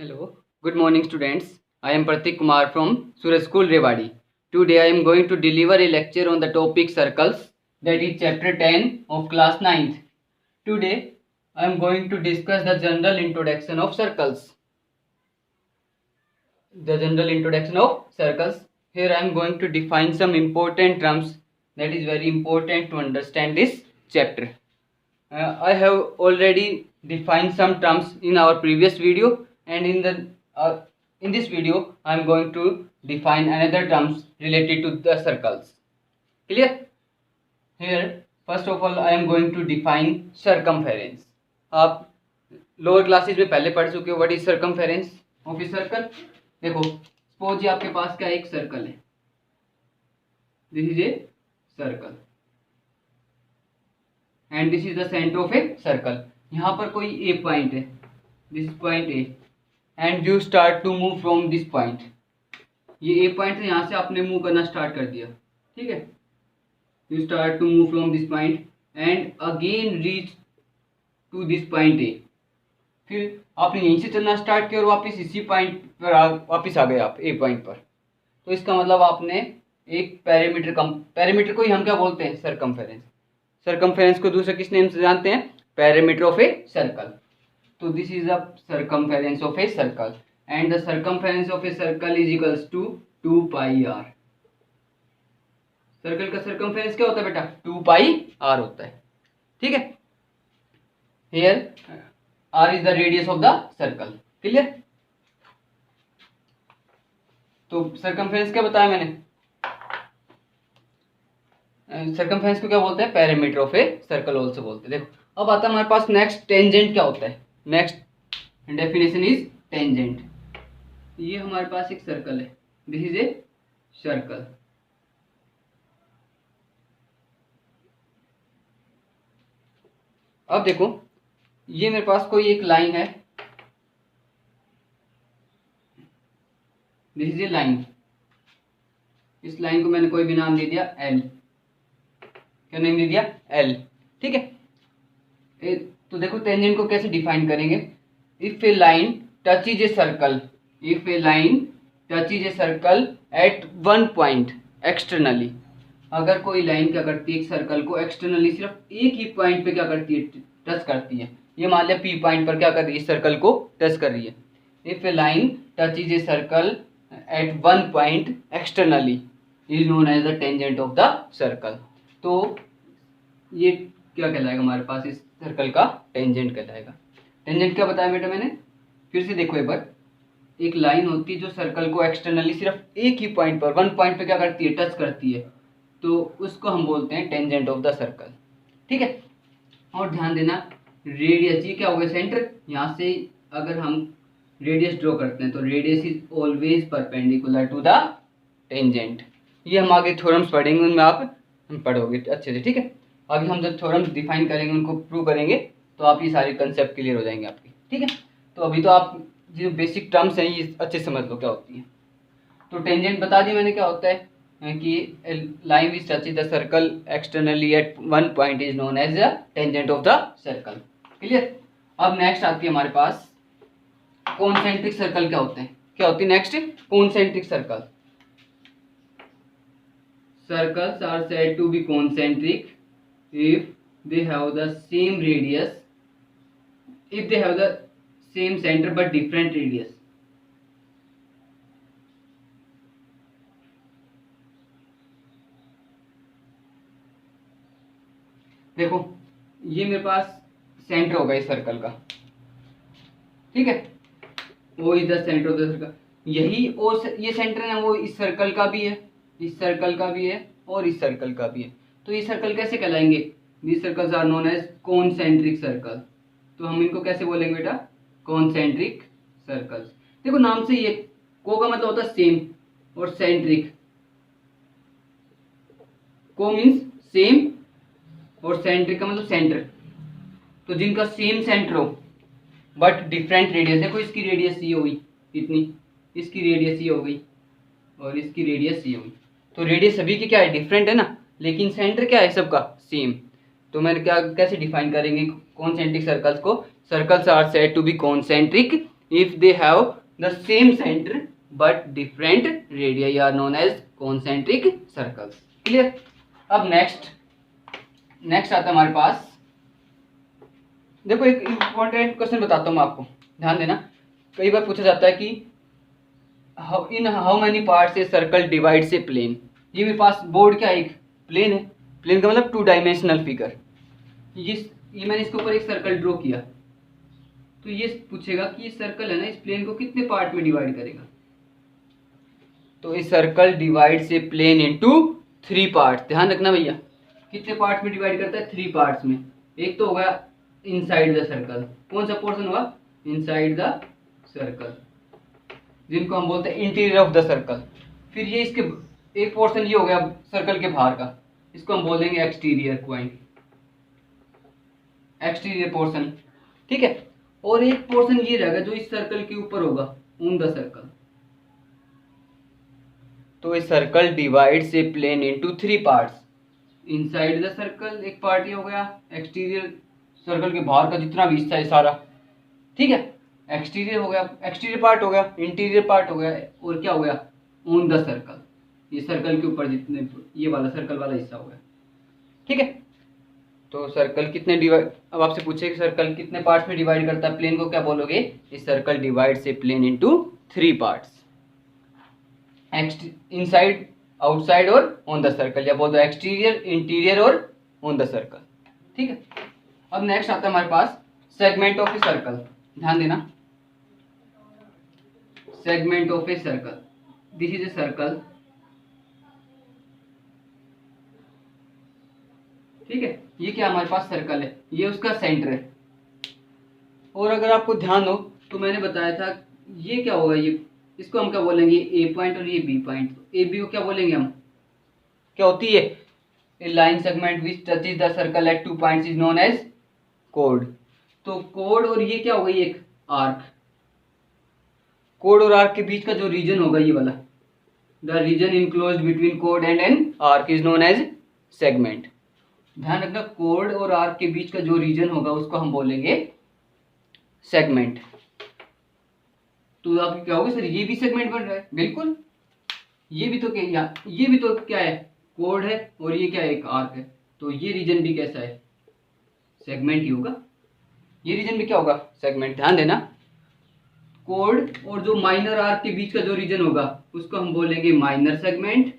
Hello, good morning students. I am Pratik Kumar from Suraj School Rewadi. Today I am going to deliver a lecture on the topic circles, that is chapter 10 of class 9th. Today I am going to discuss the general introduction of circles. The general introduction of circles. Here I am going to define some important terms that is very important to understand this chapter. I have already defined some terms in our previous video, and in this video I am going to define another terms related to the circles. Clear? Here first of all I am going to define circumference. आप lower classes में पहले पढ़ चुके हो what is circumference of a circle. देखो suppose ये आपके पास क्या एक सर्कल है. This is a circle and this is the centre of a circle. यहाँ पर कोई ए पॉइंट है, this point A, and you start to move from this point. ये ए पॉइंट है, यहाँ से आपने मूव करना स्टार्ट कर दिया. ठीक है, you start to move from this point and again reach to this point A. फिर आपने यहीं से चलना स्टार्ट किया और वापस इसी पॉइंट पर वापस आ गए आप ए पॉइंट पर. तो इसका मतलब आपने एक पैरामीटर को ही हम क्या बोलते हैं, सर्कमफेरेंस. सर्कमफेरेंस को दूसरे किस नेम से जानते हैं, पैरामीटर ऑफ ए सर्कल. तो this is the circumference of a circle and the circumference of a circle is equals to 2 pi R. Circle का सर्कमफेरेंस क्या होता है बेटा, 2 पाई आर होता है. ठीक है, here R is the radius of the circle. Clear? तो सर्कमफेरेंस क्या बताया मैंने, सर्कमफेरेंस को क्या बोलते हैं, perimeter of a circle also बोलते हैं. देखो अब आता है हमारे पास नेक्स्ट टेंजेंट क्या होता है. Next definition is tangent. ये हमारे पास एक सर्कल है, दिस इज ए सर्कल. अब देखो ये मेरे पास कोई एक लाइन है, दिस इज ए लाइन. इस लाइन को मैंने कोई भी नाम दे दिया एल. क्या नेम दे दिया, एल. ठीक है, तो देखो टेंजेंट को कैसे डिफाइन करेंगे. If a line touches a circle, if a line touches a circle at one point externally. अगर कोई लाइन क्या करती है, एक सर्कल को एक्सटर्नली सिर्फ एक ही पॉइंट पे क्या करती है, टच करती है. ये मान लिया पी पॉइंट पर क्या कर रही है, सर्कल को टच कर रही है. If a line touches a circle at one point externally is known as the tangent of the circle. तो ये क्या कहलाएगा हमारे पास, इस सर्कल का टेंजेंट कहलाएगा. टेंजेंट क्या बताया बेटा मैंने, फिर से देखो एक बार. एक लाइन होती है जो सर्कल को एक्सटर्नली सिर्फ एक ही पॉइंट पर, वन पॉइंट पे क्या करती है, टच करती है. तो उसको हम बोलते हैं टेंजेंट ऑफ द सर्कल. ठीक है, और ध्यान देना रेडियस, ये क्या हो गया, सेंटर. यहाँ से अगर हम रेडियस ड्रॉ करते हैं तो radius is always perpendicular to the tangent. ये हम आगे थ्योरम्स पढ़ेंगे, उनमें आप पढ़ोगे अच्छे से. ठीक है, अभी हम जब थ्योरम्स डिफाइन करेंगे, उनको प्रूव करेंगे, तो आप ये सारे कंसेप्ट क्लियर हो जाएंगे आपके. ठीक है, तो अभी तो आप जो बेसिक टर्म्स हैं ये अच्छे समझ लो क्या होती है. तो टेंजेंट बता दी मैंने क्या होता है, कि line which touches the circle externally at one point is known as the tangent of the circle. Clear? अब नेक्स्ट आती है हमारे पास कॉन्सेंट्रिक सर्कल. क्या होते हैं, क्या होती है next, concentric circle. Circles are said to be concentric if they have the same radius, if they have the same center but different radius. देखो ये मेरे पास सेंटर होगा इस सर्कल का. ठीक है, वो is the centre of the circle. यही ये सेंटर है ना, वो इस सर्कल का भी है, इस सर्कल का भी है और इस सर्कल का भी है. तो ये सर्कल कैसे कहलाएंगे, these circles are known as concentric circle. तो हम इनको कैसे बोलेंगे बेटा, कॉन्सेंट्रिक सर्कल्स. देखो नाम से ये को का मतलब होता है सेम और सेंट्रिक. को मीन्स सेम और सेंट्रिक का मतलब सेंटर. तो जिनका सेम सेंटर हो बट डिफरेंट रेडियस. देखो इसकी रेडियस ये होगी इतनी, इसकी रेडियस ये हो गई और इसकी रेडियस ये होगी. तो रेडियस सभी की क्या है, डिफरेंट है ना, लेकिन सेंटर क्या है सबका, सेम. तो मैंने क्या कैसे डिफाइन करेंगे कॉन्सेंट्रिक सर्कल्स को, circles are said to be concentric if they have the same centre but different radii are known as concentric circles. Clear. अब नेक्स्ट आता है हमारे पास, देखो एक इंपॉर्टेंट क्वेश्चन बताता हूँ मैं आपको, ध्यान देना। कई बार पूछा जाता है कि in how many parts a circle divides a plane. ये मेरे पास बोर्ड क्या एक प्लेन है, प्लेन का मतलब 2 डायमेंशनल फिगर। ये मैंने इसके ऊपर एक सर्कल ड्रॉ किया, तो ये पूछेगा कि ये सर्कल है ना, इस प्लेन को कितने पार्ट में डिवाइड करेगा। तो इस circle divides a plane into 3 parts. ध्यान रखना भैया, कितने पार्ट्स में डिवाइड करता है, 3 पार्ट्स में। एक तो होगा इनसाइड द सर्कल, कौन सा पोर्शन हुआ, इनसाइड द सर्कल, जिनको हम बोलते हैं इंटीरियर ऑफ द सर्कल। फिर ये इसके एक पोर्शन ये हो गया सर्कल के बाहर का, इसको हम बोलेंगे एक्सटीरियर पॉइंट, एक्सटीरियर पोर्शन, ठीक है। और एक पोर्शन ये रहेगा जो इस सर्कल के ऊपर होगा, ऑन द सर्कल। तो इस circle divides a plane into 3 parts. Inside the circle एक पार्ट ये हो गया, एक्सटीरियर सर्कल के बाहर का जितना भी हिस्सा है सारा, ठीक है, एक्सटीरियर हो गया, एक्सटीरियर पार्ट हो गया, इंटीरियर पार्ट हो गया, और क्या हो गया, ऑन द सर्कल, ये सर्कल के ऊपर जितने, ये वाला सर्कल वाला हिस्सा हो गया, ठीक है। तो सर्कल कितने डिवाइड, अब आपसे पूछे कि सर्कल कितने पार्ट्स में डिवाइड करता है, प्लेन को क्या बोलोगे, इस circle divides a plane into 3 parts, inside, outside और ऑन द सर्कल, या बोल दो एक्सटीरियर, इंटीरियर और ऑन द सर्कल, ठीक है। अब नेक्स्ट आता है हमारे पास सेगमेंट ऑफ ए सर्कल। ध्यान देना, segment of a circle, this is a circle, ठीक है। ये क्या हमारे पास सर्कल है, ये उसका सेंटर है। और अगर आपको ध्यान हो तो मैंने बताया था ये क्या होगा, ये इसको हम क्या बोलेंगे, ए पॉइंट और ये बी पॉइंट। ए बी को क्या बोलेंगे हम, क्या होती है, a line segment which touches the circle at 2 points is known as कोड। तो कोड और ये क्या हो गई, एक आर्क। कोड और आर्क के बीच का जो रीजन होगा ये वाला, द रीजन इनक्लोज्ड बिटवीन कोड and an arc is known as segment. ध्यान रखना, कोड और आर्क के बीच का जो रीजन होगा उसको हम बोलेंगे सेगमेंट। तो आप क्या होगा, सर ये भी सेगमेंट बन रहा है, बिल्कुल, ये भी तो क्या है, कोड है, और ये क्या है, एक आर्क है, तो ये रीजन भी कैसा है, सेगमेंट ही होगा, ये रीजन भी क्या होगा, सेगमेंट। ध्यान देना, कोड और जो माइनर आर्क के बीच का जो रीजन होगा उसको हम बोलेंगे माइनर सेगमेंट,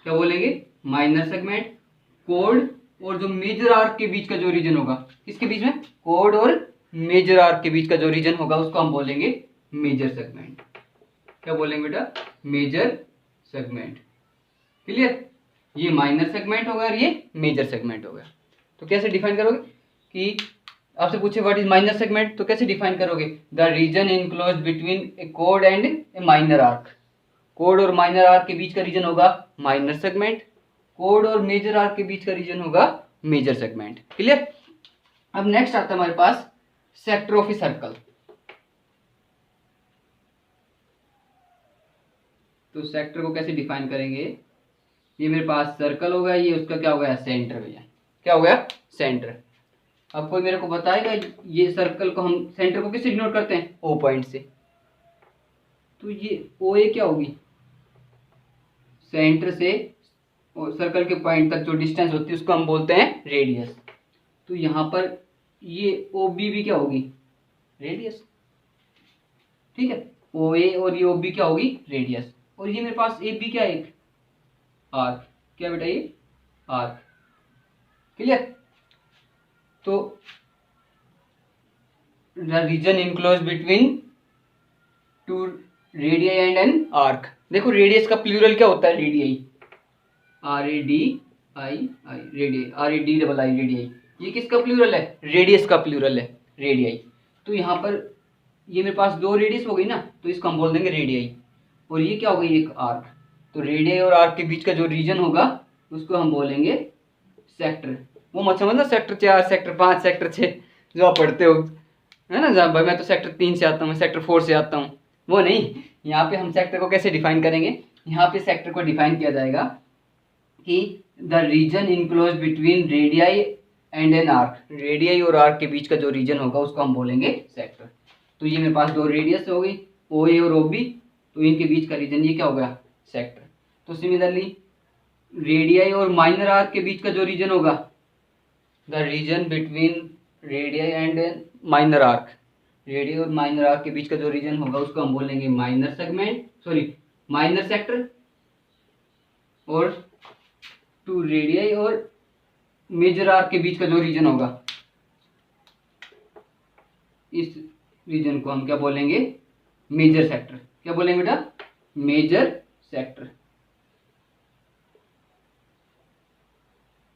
क्या बोलेंगे, माइनर सेगमेंट। कोड और जो मेजर आर्क के बीच का जो रीजन होगा, किसके बीच में, कोड और मेजर आर्क के बीच का जो रीजन होगा उसको हम बोलेंगे मेजर सेगमेंट। क्या बोलेंगे बेटा, मेजर सेगमेंट। क्लियर, ये माइनर सेगमेंट होगा और ये मेजर सेगमेंट होगा। तो कैसे डिफाइन करोगे, कि आपसे पूछे व्हाट इज माइनर सेगमेंट, तो कैसे डिफाइन करोगे, the region enclosed between a कोड एंड ए माइनर आर्क। कोड और माइनर आर्क के बीच का रीजन होगा माइनर सेगमेंट, कोड और मेजर आर्क के बीच का रीजन होगा मेजर सेगमेंट। क्लियर। अब नेक्स्ट आता है हमारे पास सेक्टर ऑफ ए सर्कल। तो सेक्टर को कैसे डिफाइन करेंगे, ये मेरे पास सर्कल होगा, ये उसका क्या हो गया, सेंटर भैया, क्या हो गया, सेंटर। अब कोई मेरे को बताएगा ये सर्कल को हम सेंटर को किससे डिनोट करते हैं, ओ पॉइंट से। तो ये ओ ए क्या होगी, सेंटर से और सर्कल के पॉइंट तक जो डिस्टेंस होती है उसको हम बोलते हैं रेडियस। तो यहाँ पर ये ओ बी भी क्या होगी, रेडियस, ठीक है। ओ ए और ये ओ बी क्या होगी, रेडियस। और ये मेरे पास ए बी क्या है, एक आर्क, क्या बेटा, ये आर्क। क्लियर। तो the region enclose between 2 radii and an arc. देखो रेडियस का प्लूरल क्या होता है, radii, R A D I I, radii, R A D double I, radii. ये किसका प्लूरल है, रेडियस का प्लूरल है, रेडियई। तो यहाँ पर ये मेरे पास 2 रेडियस हो गई ना, तो इसको हम बोल देंगे रेडियई। और ये क्या हो गई, एक आर्क। तो रेडियई और आर्क के बीच का जो रीजन होगा उसको हम बोलेंगे सेक्टर। वो मत समझना सेक्टर 4, सेक्टर 5, सेक्टर 6 जो आप पढ़ते हो, है ना, जहाँ भाई मैं तो सेक्टर 3 से आता हूँ, सेक्टर 4 से आता हूँ, वो नहीं। यहाँ पे हम सेक्टर को कैसे डिफाइन करेंगे, यहाँ पे सेक्टर को डिफाइन किया जाएगा कि the region enclose between radii and an arc. Radii और आर्क के बीच का जो रीजन होगा उसको हम बोलेंगे सेक्टर। तो ये मेरे पास दो रेडियस हो गई, ओ ए और ओ बी, तो इनके बीच का रीजन ये क्या हो गया, सेक्टर। तो सिमिलरली रेडियाई और माइनर आर्क के बीच का जो रीजन होगा, the region between radii and minor arc, radii और माइनर आर्क के बीच का जो रीजन होगा उसको हम बोलेंगे minor segment, sorry minor sector. और टू रेडियाई और मेजर आर्क के बीच का जो रीजन होगा, इस रीजन को हम क्या बोलेंगे, मेजर सेक्टर। क्या बोलेंगे बेटा, मेजर सेक्टर।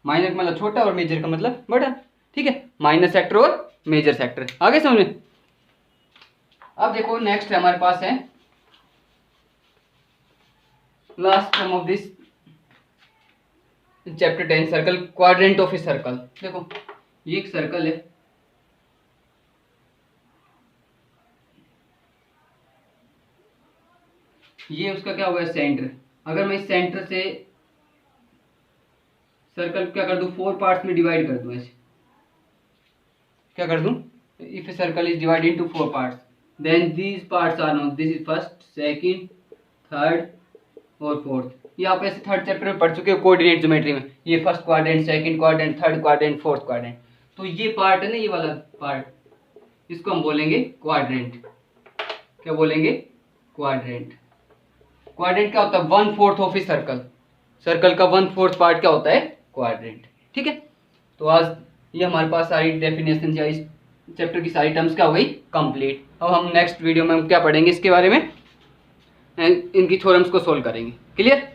माइनर का मतलब छोटा और मेजर का मतलब बड़ा, ठीक है, माइनर सेक्टर और मेजर सेक्टर। आगे समझे। अब देखो नेक्स्ट हमारे पास है last term of this chapter 10, circle, quadrant of a circle. देखो ये एक सर्कल है, ये उसका क्या हुआ, सेंटर। अगर मैं इस सेंटर से सर्कल क्या कर दूं, 4 पार्ट्स में डिवाइड कर दूं, ऐसे क्या कर दूं, if a circle is divided into 4 parts, then these parts are known, this is first, second, third और फोर्थ। ये आप ऐसे थर्ड चैप्टर में पढ़ चुके हो कोऑर्डिनेट ज्योमेट्री में, ये first quadrant, second quadrant, third quadrant, fourth quadrant. तो ये पार्ट है ना, ये वाला पार्ट, इसको हम बोलेंगे क्वाड्रेंट। क्या बोलेंगे, क्वाड्रेंट। क्वाड्रेंट क्या होता है, 1/4 ऑफ ए सर्कल, सर्कल का 1/4 पार्ट क्या होता है, क्वाड्रेंट। ठीक है, तो आज ये हमारे पास सारी डेफिनेशन या इस चैप्टर की सारी टर्म्स क्या हो गई, कंप्लीट। अब हम नेक्स्ट वीडियो में हम क्या पढ़ेंगे इसके बारे में, इनकी थ्योरम्स को सोल्व करेंगे। क्लियर।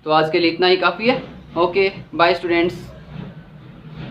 तो आज के लिए इतना ही काफ़ी है। Okay bye students.